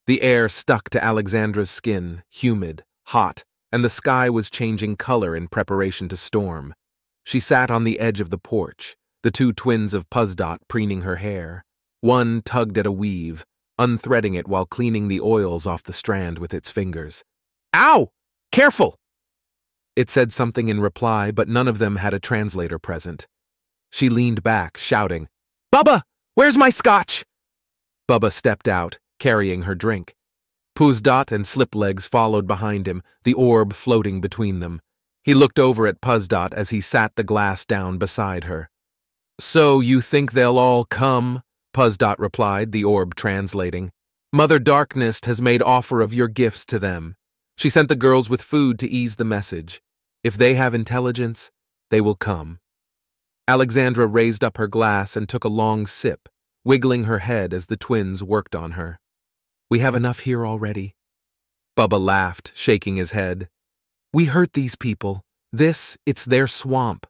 The air stuck to Alexandra's skin, humid, hot, and the sky was changing color in preparation to storm. She sat on the edge of the porch, the two twins of Puzdot preening her hair. One tugged at a weave, unthreading it while cleaning the oils off the strand with its fingers. "Ow! Careful!" It said something in reply, but none of them had a translator present. She leaned back, shouting, "Bubba, where's my scotch?" Bubba stepped out, carrying her drink. Puzdot and Sliplegs followed behind him, the orb floating between them. He looked over at Puzdot as he sat the glass down beside her. "So you think they'll all come?" Puzdot replied, the orb translating. "Mother Darkness has made offer of your gifts to them. She sent the girls with food to ease the message. If they have intelligence, they will come." Alexandra raised up her glass and took a long sip, wiggling her head as the twins worked on her. "We have enough here already." Bubba laughed, shaking his head. "We hurt these people. It's their swamp."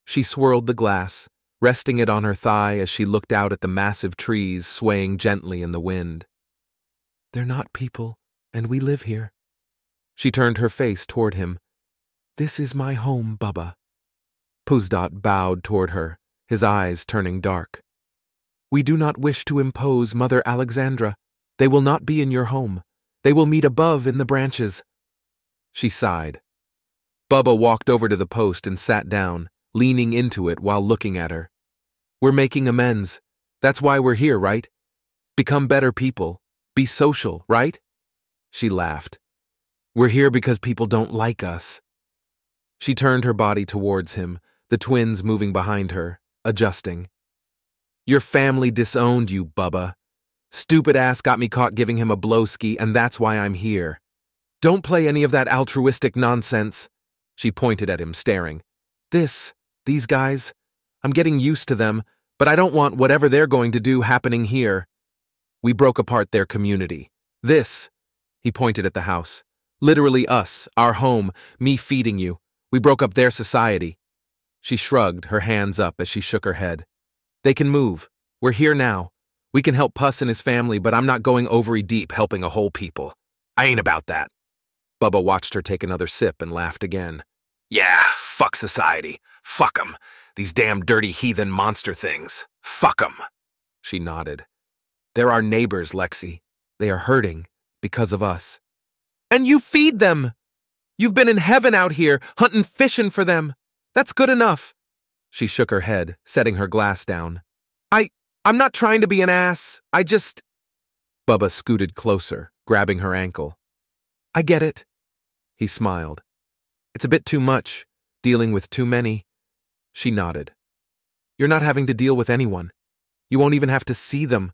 She swirled the glass, resting it on her thigh as she looked out at the massive trees swaying gently in the wind. "They're not people, and we live here." She turned her face toward him. "This is my home, Bubba." Puzdot bowed toward her, his eyes turning dark. "We do not wish to impose Mother Alexandra. They will not be in your home. They will meet above in the branches." She sighed. Bubba walked over to the post and sat down, leaning into it while looking at her. "We're making amends. That's why we're here, right? Become better people. Be social, right?" She laughed. "We're here because people don't like us." She turned her body towards him, the twins moving behind her, adjusting. "Your family disowned you, Bubba. Stupid ass got me caught giving him a blowski, and that's why I'm here. Don't play any of that altruistic nonsense." She pointed at him, staring. These guys, I'm getting used to them, but I don't want whatever they're going to do happening here. We broke apart their community. He pointed at the house. Literally us, our home, me feeding you. We broke up their society." She shrugged, her hands up as she shook her head. "They can move. We're here now. We can help Puss and his family, but I'm not going ovary deep helping a whole people. I ain't about that." Bubba watched her take another sip and laughed again. "Yeah, fuck society. Fuck 'em. These damn dirty heathen monster things. Fuck 'em." She nodded. "They're our neighbors, Lexi. They are hurting because of us." "And you feed them! You've been in heaven out here, hunting fishin' for them. That's good enough." She shook her head, setting her glass down. I'm not trying to be an ass. Bubba scooted closer, grabbing her ankle. "I get it." He smiled. "It's a bit too much, dealing with too many." She nodded. "You're not having to deal with anyone. You won't even have to see them.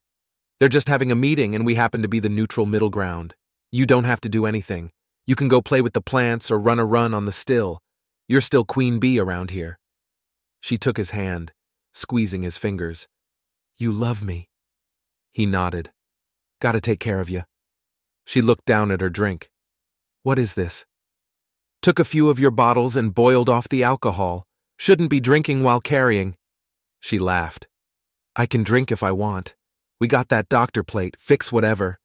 They're just having a meeting and we happen to be the neutral middle ground. You don't have to do anything. You can go play with the plants or run a run on the still. You're still Queen Bee around here." She took his hand, squeezing his fingers. "You love me." He nodded. "Gotta take care of you." She looked down at her drink. "What is this?" "Took a few of your bottles and boiled off the alcohol. Shouldn't be drinking while carrying." She laughed. "I can drink if I want. We got that doctor plate, fix whatever."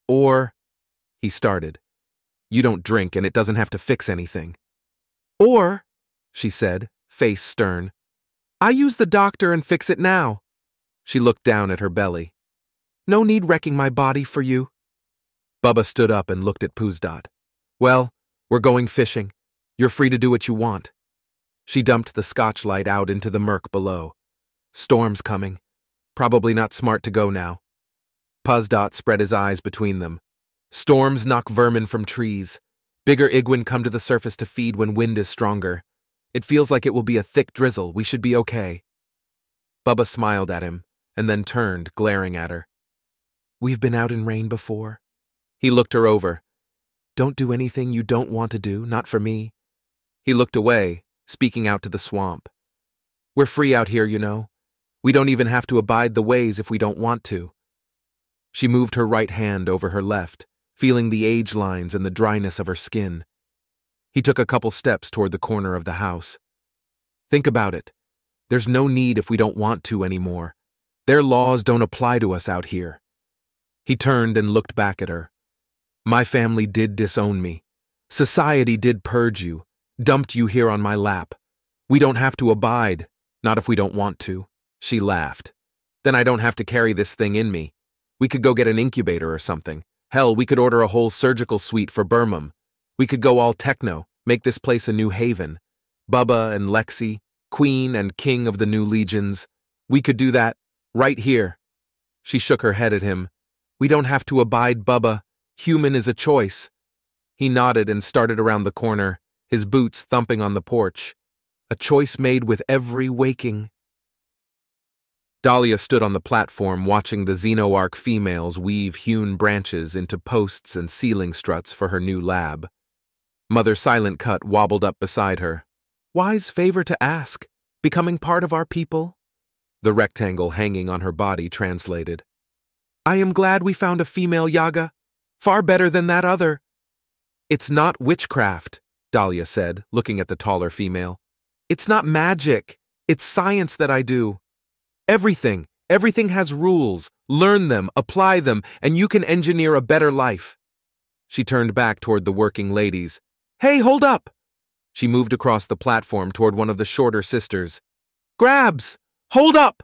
"Or," he started. "You don't drink and it doesn't have to fix anything." "Or," she said, face stern, "I use the doctor and fix it now." She looked down at her belly. "No need wrecking my body for you." Bubba stood up and looked at Puzdot. "Well, we're going fishing. You're free to do what you want." She dumped the scotch light out into the murk below. "Storm's coming. Probably not smart to go now." Puzdot spread his eyes between them. "Storms knock vermin from trees. Bigger iguan come to the surface to feed when wind is stronger. It feels like it will be a thick drizzle. We should be okay." Bubba smiled at him, and then turned, glaring at her. "We've been out in rain before." He looked her over. "Don't do anything you don't want to do, not for me." He looked away, speaking out to the swamp. "We're free out here, you know. We don't even have to abide the ways if we don't want to." She moved her right hand over her left, feeling the age lines and the dryness of her skin. He took a couple steps toward the corner of the house. "Think about it. There's no need if we don't want to anymore. Their laws don't apply to us out here." He turned and looked back at her. My family did disown me. Society did purge you, dumped you here on my lap. We don't have to abide, not if we don't want to. She laughed. Then I don't have to carry this thing in me. We could go get an incubator or something. Hell, we could order a whole surgical suite for Birmingham. We could go all techno, make this place a new haven. Bubba and Lexi, queen and king of the new legions. We could do that, right here. She shook her head at him. We don't have to abide, Bubba. Human is a choice. He nodded and started around the corner, his boots thumping on the porch. A choice made with every waking. Dahlia stood on the platform watching the Xenoarch females weave hewn branches into posts and ceiling struts for her new lab. Mother Silent Cut wobbled up beside her. Wise favor to ask, becoming part of our people? The rectangle hanging on her body translated. I am glad we found a female Yaga. Far better than that other. It's not witchcraft, Dahlia said, looking at the taller female. It's not magic. It's science that I do. Everything has rules. Learn them, apply them, and you can engineer a better life. She turned back toward the working ladies. Hey, hold up! She moved across the platform toward one of the shorter sisters. Grabs! Hold up!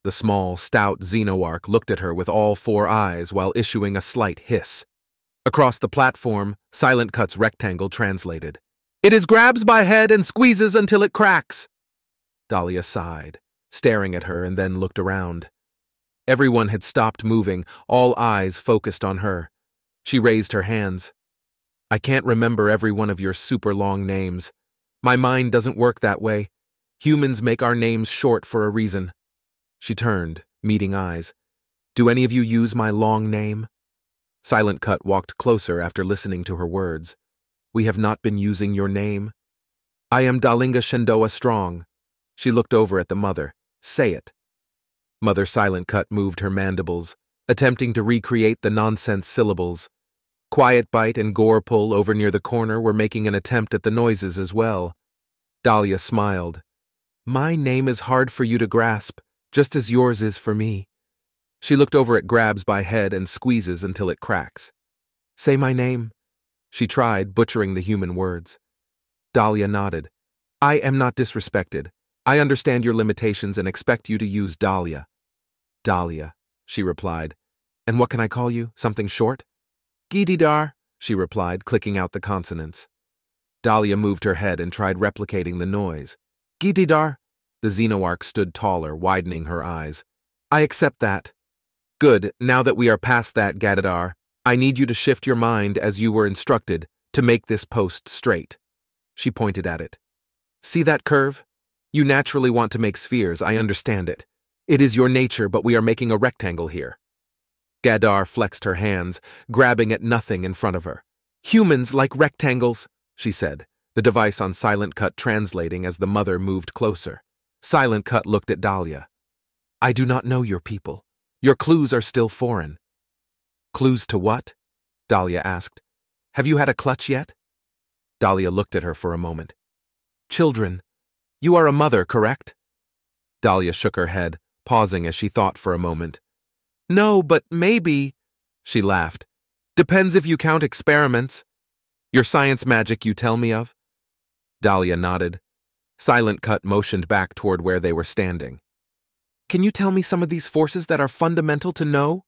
The small, stout Xenoarch looked at her with all four eyes while issuing a slight hiss. Across the platform, Silent Cut's rectangle translated. It is grabs by head and squeezes until it cracks. Dahlia sighed, staring at her, and then looked around. Everyone had stopped moving, all eyes focused on her. She raised her hands. I can't remember every one of your super long names. My mind doesn't work that way. Humans make our names short for a reason. She turned, meeting eyes. Do any of you use my long name? Silent Cut walked closer after listening to her words. We have not been using your name. I am Dalinga Shendoa Strong. She looked over at the mother. Say it. Mother Silent Cut moved her mandibles, attempting to recreate the nonsense syllables. Quiet Bite and Gore Pull over near the corner were making an attempt at the noises as well. Dahlia smiled. My name is hard for you to grasp, just as yours is for me. She looked over at Grabs by head and squeezes until it cracks. Say my name. She tried, butchering the human words. Dahlia nodded. I am not disrespected. I understand your limitations and expect you to use Dahlia. Dahlia, she replied. And what can I call you? Something short? Gididar, she replied, clicking out the consonants. Dahlia moved her head and tried replicating the noise. Gididar. The Xenoarch stood taller, widening her eyes. I accept that. Good, now that we are past that, Gadadar, I need you to shift your mind as you were instructed to make this post straight. She pointed at it. See that curve? You naturally want to make spheres, I understand it. It is your nature, but we are making a rectangle here. Gadar flexed her hands, grabbing at nothing in front of her. Humans like rectangles, she said, the device on Silent Cut translating as the mother moved closer. Silent Cut looked at Dahlia. I do not know your people. Your clues are still foreign. Clues to what? Dahlia asked. Have you had a clutch yet? Dahlia looked at her for a moment. Children. You are a mother, correct? Dahlia shook her head, pausing as she thought for a moment. No, but maybe, she laughed. Depends if you count experiments. Your science magic you tell me of? Dahlia nodded. Silent Cut motioned back toward where they were standing. Can you tell me some of these forces that are fundamental to know?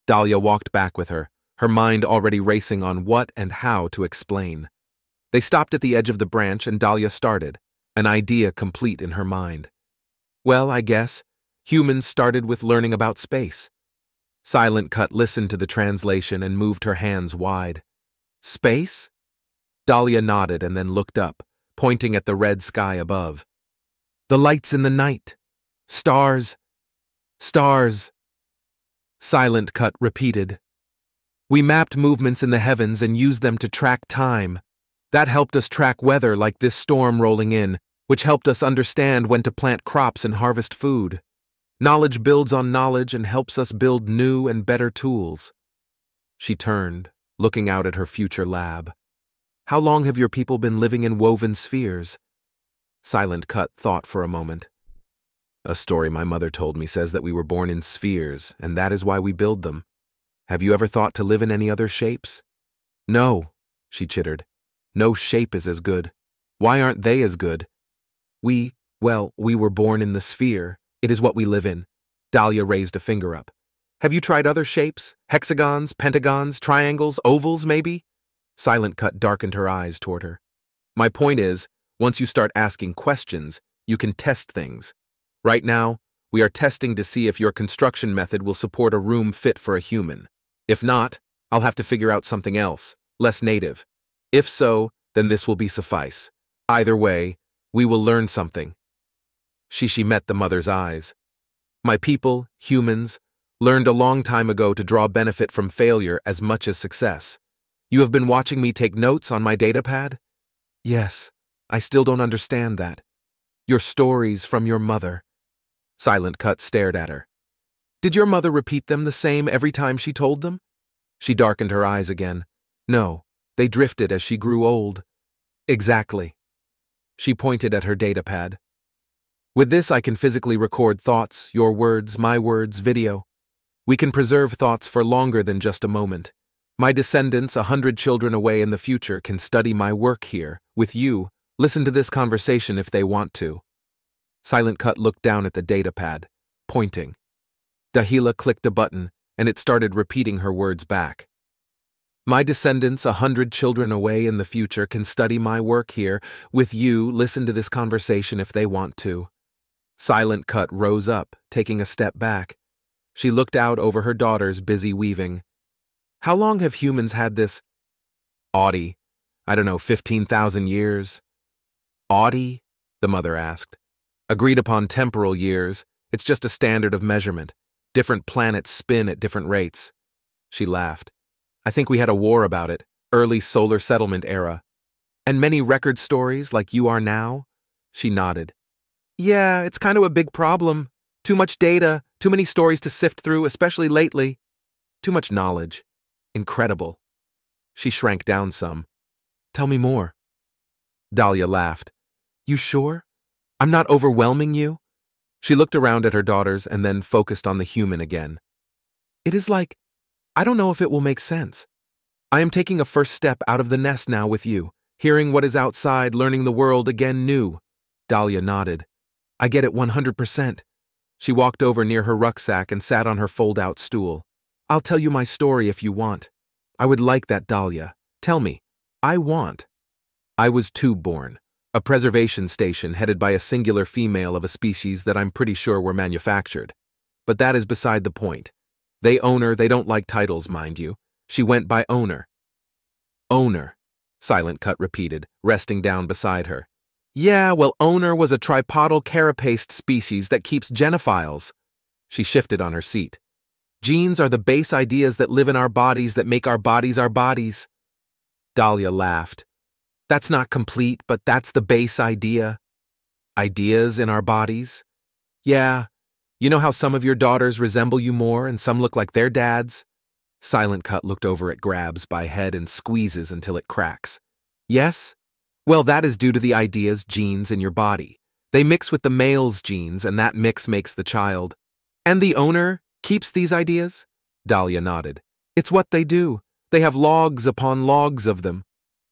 Dahlia walked back with her, her mind already racing on what and how to explain. They stopped at the edge of the branch and Dahlia started, an idea complete in her mind. Well, I guess, humans started with learning about space. Silent Cut listened to the translation and moved her hands wide. Space? Dahlia nodded and then looked up, pointing at the red sky above. The lights in the night. Stars. Stars. Silent Cut repeated. We mapped movements in the heavens and used them to track time. That helped us track weather like this storm rolling in, which helped us understand when to plant crops and harvest food. Knowledge builds on knowledge and helps us build new and better tools. She turned, looking out at her future lab. How long have your people been living in woven spheres? Silent Cut thought for a moment. A story my mother told me says that we were born in spheres, and that is why we build them. Have you ever thought to live in any other shapes? No, she chittered. No shape is as good. Why aren't they as good? We were born in the sphere. It is what we live in. Dahlia raised a finger up. Have you tried other shapes? Hexagons, pentagons, triangles, ovals, maybe? Silent Cut darkened her eyes toward her. My point is, once you start asking questions, you can test things. Right now, we are testing to see if your construction method will support a room fit for a human. If not, I'll have to figure out something else, less native. If so, then this will be suffice. Either way, we will learn something. Shishi met the mother's eyes. My people, humans, learned a long time ago to draw benefit from failure as much as success. You have been watching me take notes on my datapad? Yes, I still don't understand that. Your stories from your mother. Silent Cut stared at her. Did your mother repeat them the same every time she told them? She darkened her eyes again. No, they drifted as she grew old. Exactly. She pointed at her datapad. With this, I can physically record thoughts, your words, my words, video. We can preserve thoughts for longer than just a moment. My descendants, 100 children away in the future, can study my work here, with you, listen to this conversation if they want to. Silent Cut looked down at the datapad, pointing. Dahlia clicked a button, and it started repeating her words back. My descendants, 100 children away in the future, can study my work here, with you, listen to this conversation if they want to. Silent Cut rose up, taking a step back. She looked out over her daughters busy weaving. How long have humans had this? Audi. I don't know, 15,000 years. Audi? The mother asked. Agreed upon temporal years. It's just a standard of measurement. Different planets spin at different rates. She laughed. I think we had a war about it, early solar settlement era. And many record stories like you are now? She nodded. Yeah, it's kind of a big problem. Too much data, too many stories to sift through, especially lately. Too much knowledge. Incredible. She shrank down some. Tell me more. Dahlia laughed. You sure? I'm not overwhelming you? She looked around at her daughters and then focused on the human again. It is like, I don't know if it will make sense. I am taking a first step out of the nest now with you, hearing what is outside, learning the world again new. Dahlia nodded. I get it 100%. She walked over near her rucksack and sat on her fold-out stool. I'll tell you my story if you want. I would like that, Dahlia. Tell me. I want. I was tube-born, a preservation station headed by a singular female of a species that I'm pretty sure were manufactured. But that is beside the point. They don't like titles, mind you. She went by owner. Owner, Silent Cut repeated, resting down beside her. Yeah, well, owner was a tripodal carapaced species that keeps genophiles. She shifted on her seat. Genes are the base ideas that live in our bodies that make our bodies our bodies. Dahlia laughed. That's not complete, but that's the base idea. Ideas in our bodies? Yeah. You know how some of your daughters resemble you more and some look like their dads? Silent Cut looked over at grabs by head and squeezes until it cracks. Yes? Well, that is due to the ideas, genes in your body. They mix with the male's genes, and that mix makes the child. And the owner keeps these ideas? Dahlia nodded. It's what they do. They have logs upon logs of them.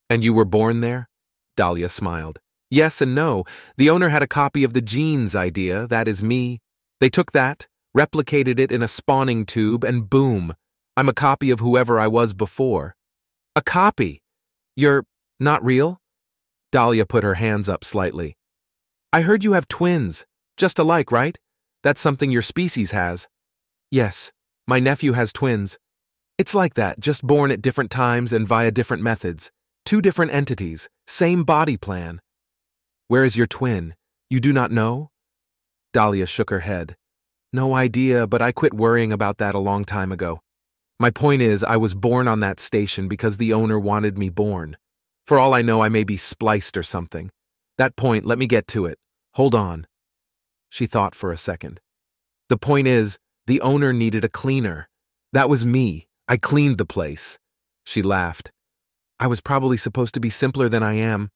And you were born there? Dahlia smiled. Yes and no. The owner had a copy of the genes idea, that is me. They took that, replicated it in a spawning tube, and boom, I'm a copy of whoever I was before. A copy? You're not real? Dahlia put her hands up slightly. I heard you have twins, just alike, right? That's something your species has. Yes, my nephew has twins. It's like that, just born at different times and via different methods. 2 different entities, same body plan. Where is your twin? You do not know? Dahlia shook her head. No idea, but I quit worrying about that a long time ago. My point is, I was born on that station because the owner wanted me born. For all I know, I may be spliced or something. That point, let me get to it. Hold on. She thought for a second. The point is, the owner needed a cleaner. That was me. I cleaned the place. She laughed. I was probably supposed to be simpler than I am.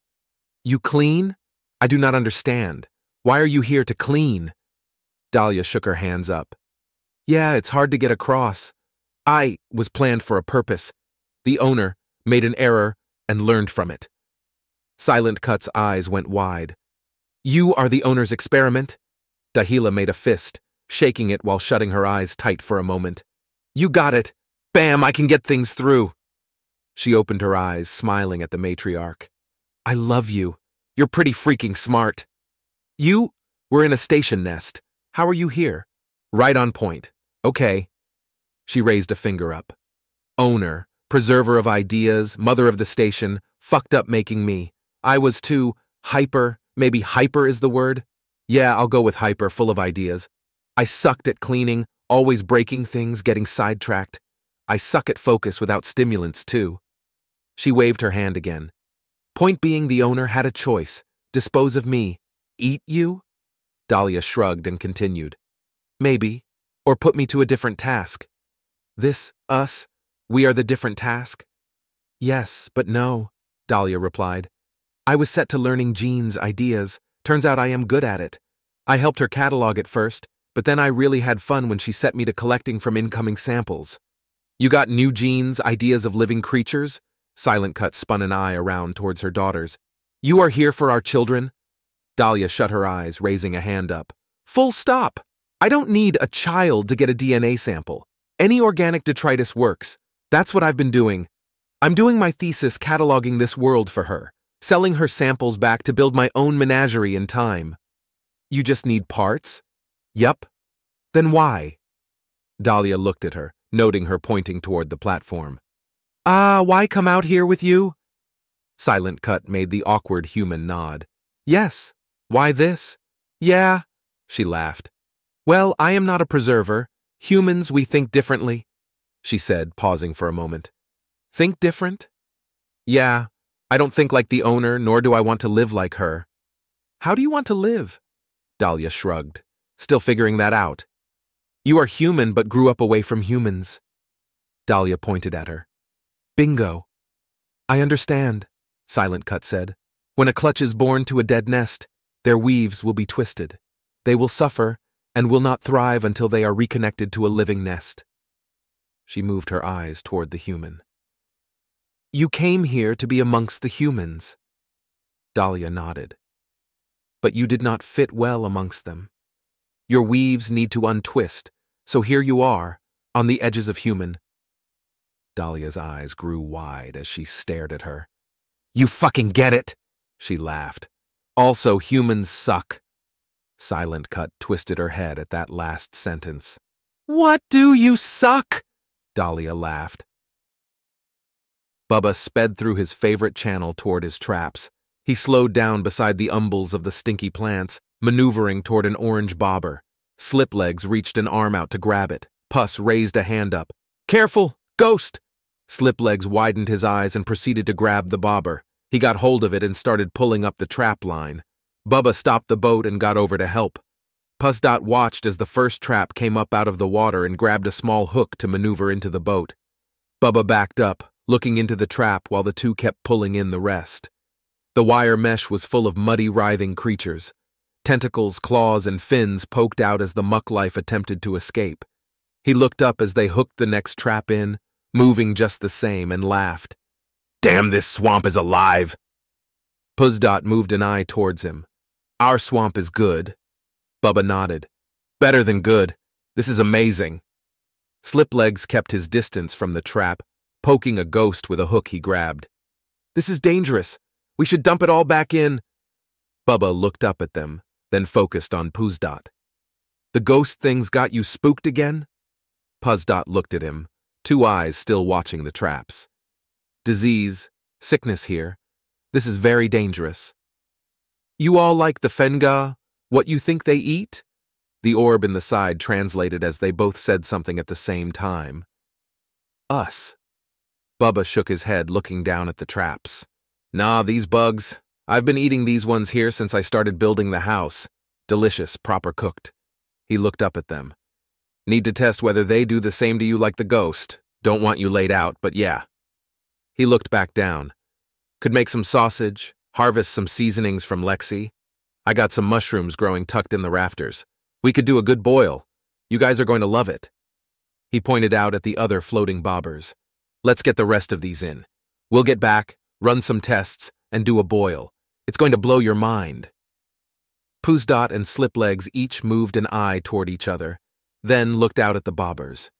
You clean? I do not understand. Why are you here to clean? Dahlia shook her hands up. Yeah, it's hard to get across. I was planned for a purpose. The owner made an error and learned from it. Silent Cut's eyes went wide. You are the owner's experiment? Dahlia made a fist, shaking it while shutting her eyes tight for a moment. You got it. Bam, I can get things through. She opened her eyes, smiling at the matriarch. I love you. You're pretty freaking smart. You were in a station nest. How are you here? Right on point. Okay. She raised a finger up. Owner, preserver of ideas, mother of the station, fucked up making me. I was too hyper, maybe hyper is the word? Yeah, I'll go with hyper, full of ideas. I sucked at cleaning, always breaking things, getting sidetracked. I suck at focus without stimulants, too. She waved her hand again. Point being, the owner had a choice. Dispose of me. Eat you? Dahlia shrugged and continued. Maybe. Or put me to a different task. This, us, we are the different task? Yes, but no, Dahlia replied. I was set to learning Jean's ideas. Turns out I am good at it. I helped her catalog at first, but then I really had fun when she set me to collecting from incoming samples. You got new Jean's ideas of living creatures? Silent Cut spun an eye around towards her daughters. You are here for our children? Dahlia shut her eyes, raising a hand up. Full stop. I don't need a child to get a DNA sample. Any organic detritus works. That's what I've been doing. I'm doing my thesis cataloging this world for her, selling her samples back to build my own menagerie in time. You just need parts? Yup. Then why? Dahlia looked at her, noting her pointing toward the platform. Why come out here with you? Silent Cut made the awkward human nod. Yes. Why this? Yeah, she laughed. Well, I am not a preserver. Humans, we think differently, she said, pausing for a moment. Think different? Yeah, I don't think like the owner, nor do I want to live like her. How do you want to live? Dahlia shrugged, still figuring that out. You are human but grew up away from humans. Dahlia pointed at her. Bingo. I understand, Silent Cut said. When a clutch is born to a dead nest, their weaves will be twisted. They will suffer and will not thrive until they are reconnected to a living nest. She moved her eyes toward the human. You came here to be amongst the humans. Dahlia nodded. But you did not fit well amongst them. Your weaves need to untwist, so here you are, on the edges of human. Dahlia's eyes grew wide as she stared at her. You fucking get it, she laughed. Also, humans suck. Silent Cut twisted her head at that last sentence. What do you suck? Dahlia laughed. Bubba sped through his favorite channel toward his traps. He slowed down beside the umbels of the stinky plants, maneuvering toward an orange bobber. Sliplegs reached an arm out to grab it. Puss raised a hand up. Careful! Ghost! Sliplegs widened his eyes and proceeded to grab the bobber. He got hold of it and started pulling up the trap line. Bubba stopped the boat and got over to help. Pussdot watched as the first trap came up out of the water and grabbed a small hook to maneuver into the boat. Bubba backed up, looking into the trap while the two kept pulling in the rest. The wire mesh was full of muddy, writhing creatures. Tentacles, claws, and fins poked out as the muck life attempted to escape. He looked up as they hooked the next trap in, moving just the same, and laughed. Damn, this swamp is alive! Pussdot moved an eye towards him. Our swamp is good. Bubba nodded. Better than good. This is amazing. Sliplegs kept his distance from the trap, poking a ghost with a hook he grabbed. This is dangerous. We should dump it all back in. Bubba looked up at them, then focused on Pussdot. The ghost things got you spooked again? Pussdot looked at him, two eyes still watching the traps. Disease, sickness here. This is very dangerous. You all like the Fenga, what you think they eat? The orb in the side translated as they both said something at the same time. Us. Bubba shook his head, looking down at the traps. Nah, these bugs. I've been eating these ones here since I started building the house. Delicious, proper cooked. He looked up at them. Need to test whether they do the same to you like the ghost. Don't want you laid out, but yeah. He looked back down. Could make some sausage, harvest some seasonings from Lexi. I got some mushrooms growing tucked in the rafters. We could do a good boil. You guys are going to love it. He pointed out at the other floating bobbers. Let's get the rest of these in. We'll get back, run some tests, and do a boil. It's going to blow your mind. Poosdot and Sliplegs each moved an eye toward each other, then looked out at the bobbers.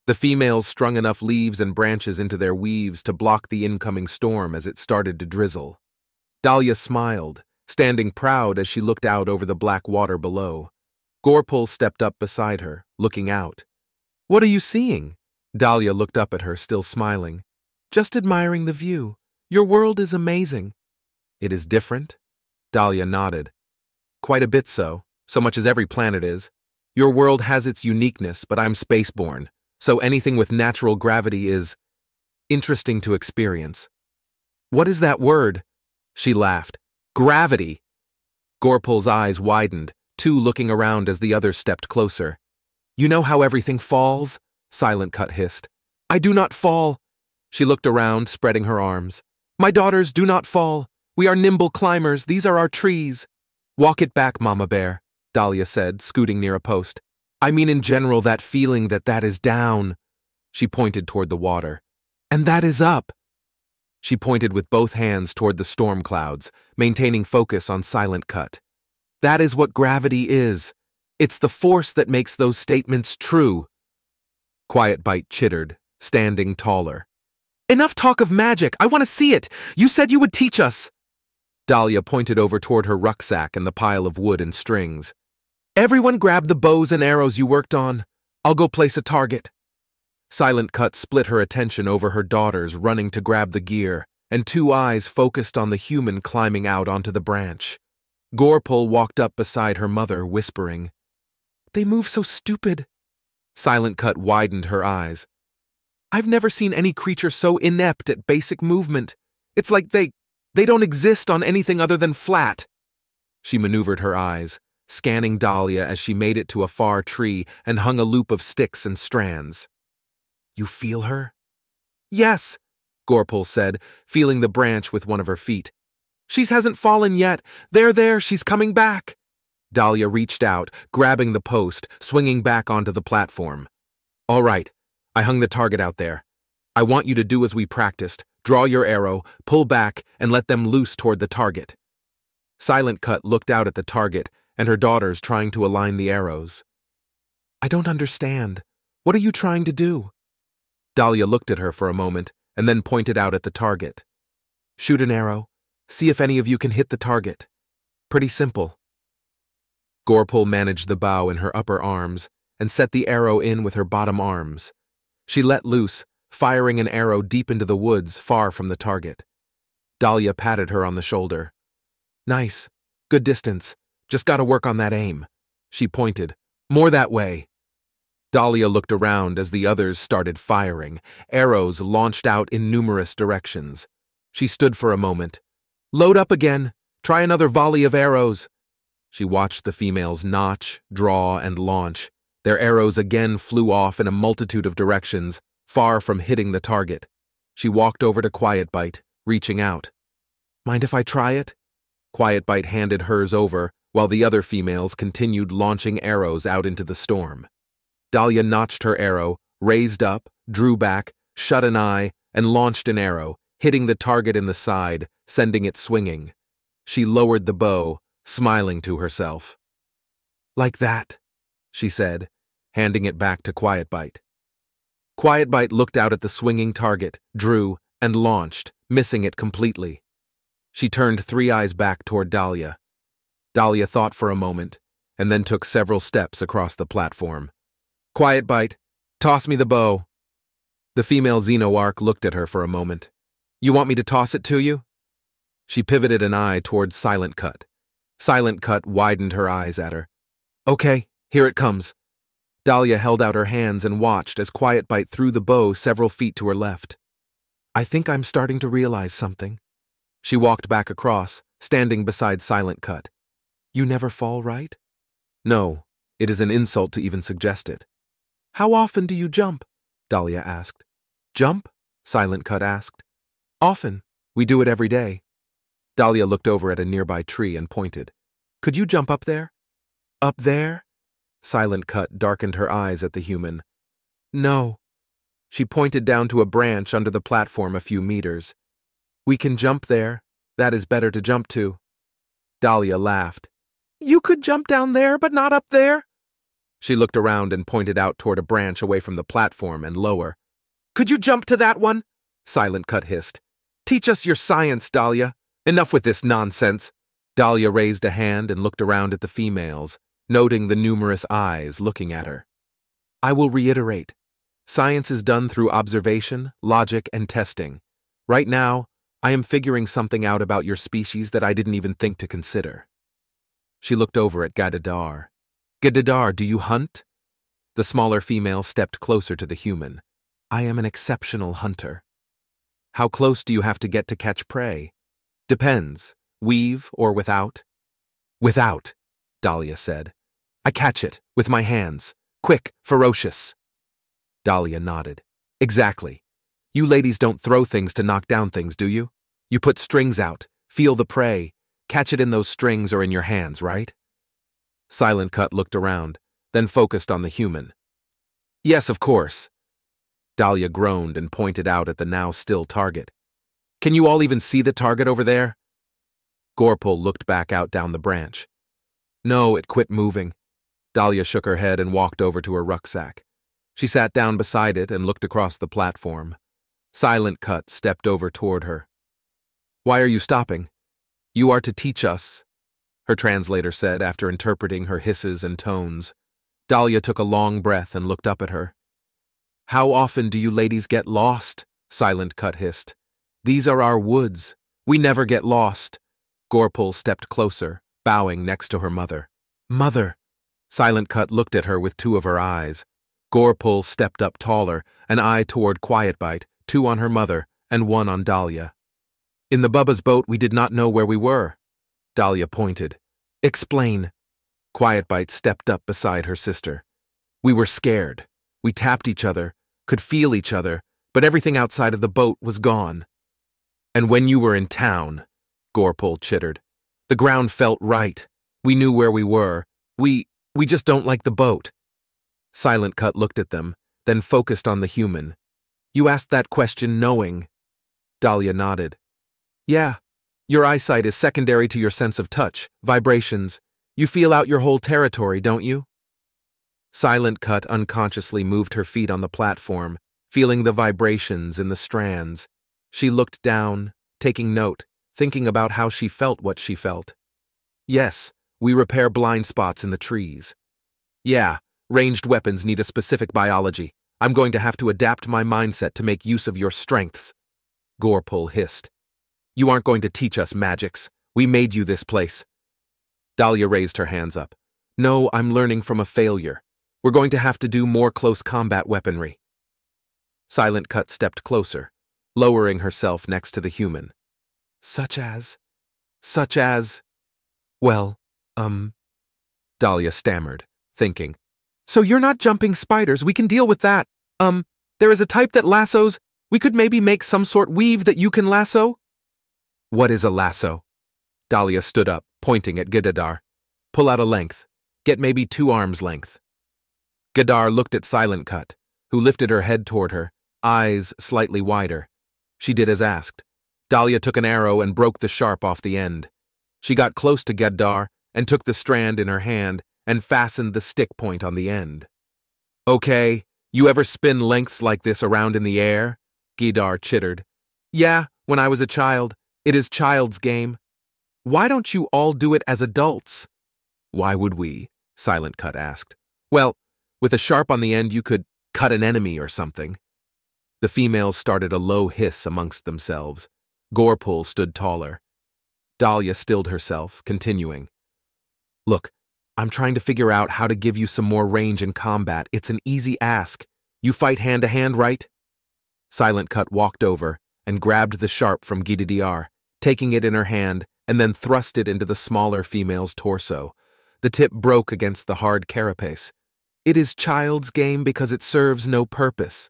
The females strung enough leaves and branches into their weaves to block the incoming storm as it started to drizzle. Dahlia smiled, standing proud as she looked out over the black water below. Gorpal stepped up beside her, looking out. What are you seeing? Dahlia looked up at her, still smiling. Just admiring the view. Your world is amazing. It is different? Dahlia nodded. Quite a bit so much as every planet is. Your world has its uniqueness, but I'm spaceborne, so anything with natural gravity is interesting to experience. What is that word? She laughed. Gravity. Gorpal's eyes widened, too looking around as the others stepped closer. You know how everything falls? Silent Cut hissed. I do not fall. She looked around, spreading her arms. My daughters do not fall. We are nimble climbers. These are our trees. Walk it back, Mama Bear, Dahlia said, scooting near a post. I mean in general that feeling that is down. She pointed toward the water. And that is up. She pointed with both hands toward the storm clouds, maintaining focus on Silent Cut. That is what gravity is. It's the force that makes those statements true. Quiet Bite chittered, standing taller. Enough talk of magic. I want to see it. You said you would teach us. Dahlia pointed over toward her rucksack and the pile of wood and strings. Everyone grab the bows and arrows you worked on. I'll go place a target. Silent Cut split her attention over her daughters running to grab the gear, and two eyes focused on the human climbing out onto the branch. Gorpal walked up beside her mother, whispering, They move so stupid. Silent Cut widened her eyes. I've never seen any creature so inept at basic movement. It's like they don't exist on anything other than flat. She maneuvered her eyes, scanning Dahlia as she made it to a far tree and hung a loop of sticks and strands. You feel her? Yes, Gorpal said, feeling the branch with one of her feet. She hasn't fallen yet. There, she's coming back. Dahlia reached out, grabbing the post, swinging back onto the platform. All right, I hung the target out there. I want you to do as we practiced. Draw your arrow, pull back, and let them loose toward the target. Silent Cut looked out at the target and her daughters trying to align the arrows. I don't understand. What are you trying to do? Dahlia looked at her for a moment and then pointed out at the target. Shoot an arrow. See if any of you can hit the target. Pretty simple. Gorpal managed the bow in her upper arms and set the arrow in with her bottom arms. She let loose, firing an arrow deep into the woods far from the target. Dahlia patted her on the shoulder. Nice. Good distance. Just gotta work on that aim. She pointed. More that way. Dahlia looked around as the others started firing. Arrows launched out in numerous directions. She stood for a moment. Load up again. Try another volley of arrows. She watched the females notch, draw, and launch. Their arrows again flew off in a multitude of directions, far from hitting the target. She walked over to Quiet Bite, reaching out. Mind if I try it? Quiet Bite handed hers over, while the other females continued launching arrows out into the storm. Dahlia notched her arrow, raised up, drew back, shut an eye, and launched an arrow, hitting the target in the side, sending it swinging. She lowered the bow, smiling to herself. Like that, she said, handing it back to Quiet Bite. Quiet Bite looked out at the swinging target, drew, and launched, missing it completely. She turned three eyes back toward Dahlia. Dahlia thought for a moment, and then took several steps across the platform. Quiet Bite, toss me the bow. The female Xenoarch looked at her for a moment. You want me to toss it to you? She pivoted an eye towards Silent Cut. Silent Cut widened her eyes at her. Okay, here it comes. Dahlia held out her hands and watched as Quiet Bite threw the bow several feet to her left. I think I'm starting to realize something. She walked back across, standing beside Silent Cut. You never fall, right? No, it is an insult to even suggest it. How often do you jump? Dahlia asked. Jump? Silent Cut asked. Often. We do it every day. Dahlia looked over at a nearby tree and pointed. Could you jump up there? Up there? Silent Cut darkened her eyes at the human. No. She pointed down to a branch under the platform a few meters. We can jump there. That is better to jump to. Dahlia laughed. You could jump down there, but not up there? She looked around and pointed out toward a branch away from the platform and lower. Could you jump to that one? Silent Cut hissed. Teach us your science, Dahlia. Enough with this nonsense. Dahlia raised a hand and looked around at the females, noting the numerous eyes looking at her. I will reiterate. Science is done through observation, logic, and testing. Right now, I am figuring something out about your species that I didn't even think to consider. She looked over at Gadadar. Gadadar, do you hunt? The smaller female stepped closer to the human. I am an exceptional hunter. How close do you have to get to catch prey? Depends. Weave or without? Without, Dahlia said. I catch it, with my hands. Quick, ferocious. Dahlia nodded. Exactly. You ladies don't throw things to knock down things, do you? You put strings out, feel the prey, catch it in those strings or in your hands, right? Silent Cut looked around, then focused on the human. Yes, of course. Dahlia groaned and pointed out at the now still target. Can you all even see the target over there? Gorpal looked back out down the branch. No, it quit moving. Dahlia shook her head and walked over to her rucksack. She sat down beside it and looked across the platform. Silent Cut stepped over toward her. Why are you stopping? You are to teach us, her translator said after interpreting her hisses and tones. Dahlia took a long breath and looked up at her. How often do you ladies get lost? Silent Cut hissed. These are our woods. We never get lost. Gorpal stepped closer, bowing next to her mother. Mother! Silent Cut looked at her with two of her eyes. Gorpal stepped up taller, an eye toward Quietbite, two on her mother, and one on Dahlia. In the Bubba's boat we did not know where we were. Dahlia pointed. Explain. Quietbite stepped up beside her sister. We were scared. We tapped each other, could feel each other, but everything outside of the boat was gone. And when you were in town, Gorpal chittered, the ground felt right. We knew where we were. We just don't like the boat. Silent Cut looked at them, then focused on the human. You asked that question knowing. Dahlia nodded. Yeah, your eyesight is secondary to your sense of touch, vibrations. You feel out your whole territory, don't you? Silent Cut unconsciously moved her feet on the platform, feeling the vibrations in the strands. She looked down, taking note, thinking about how she felt what she felt. Yes, we repair blind spots in the trees. Yeah, ranged weapons need a specific biology. I'm going to have to adapt my mindset to make use of your strengths. Gorpal hissed. You aren't going to teach us magics. We made you this place. Dahlia raised her hands up. No, I'm learning from a failure. We're going to have to do more close combat weaponry. Silent Cut stepped closer, lowering herself next to the human. Such as? Well, Dahlia stammered, thinking. So you're not jumping spiders, we can deal with that. There is a type that lassos. We could maybe make some sort weave that you can lasso? What is a lasso? Dahlia stood up, pointing at Gadadar. Pull out a length. Get maybe 2 arms length. Gadar looked at Silent Cut, who lifted her head toward her, eyes slightly wider. She did as asked. Dahlia took an arrow and broke the sharp off the end. She got close to Gadar and took the strand in her hand and fastened the stick point on the end. Okay, you ever spin lengths like this around in the air? Gadar chittered. Yeah, when I was a child. It is child's game. Why don't you all do it as adults? Why would we? Silent Cut asked. Well, with a sharp on the end you could cut an enemy or something. The females started a low hiss amongst themselves. Gorpal stood taller. Dahlia stilled herself, continuing. Look, I'm trying to figure out how to give you some more range in combat. It's an easy ask. You fight hand-to-hand, right? Silent Cut walked over and grabbed the sharp from Gidadiar, taking it in her hand, and then thrust it into the smaller female's torso. The tip broke against the hard carapace. It is child's game because it serves no purpose.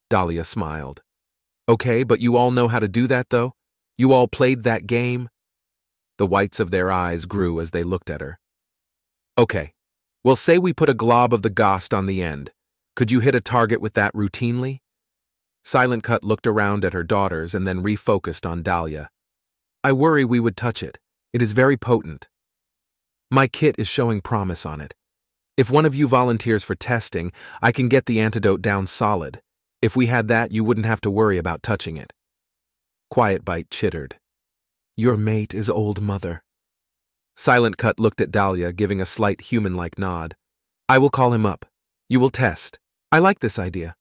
Dahlia smiled. Okay, but you all know how to do that, though? You all played that game? The whites of their eyes grew as they looked at her. Okay. Well, say we put a glob of the Ghost on the end. Could you hit a target with that routinely? Silent Cut looked around at her daughters and then refocused on Dahlia. I worry we would touch it. It is very potent. My kit is showing promise on it. If one of you volunteers for testing, I can get the antidote down solid. If we had that, you wouldn't have to worry about touching it. Quiet Bite chittered. Your mate is Old Mother. Silent Cut looked at Dahlia, giving a slight human-like nod. I will call him up. You will test. I like this idea.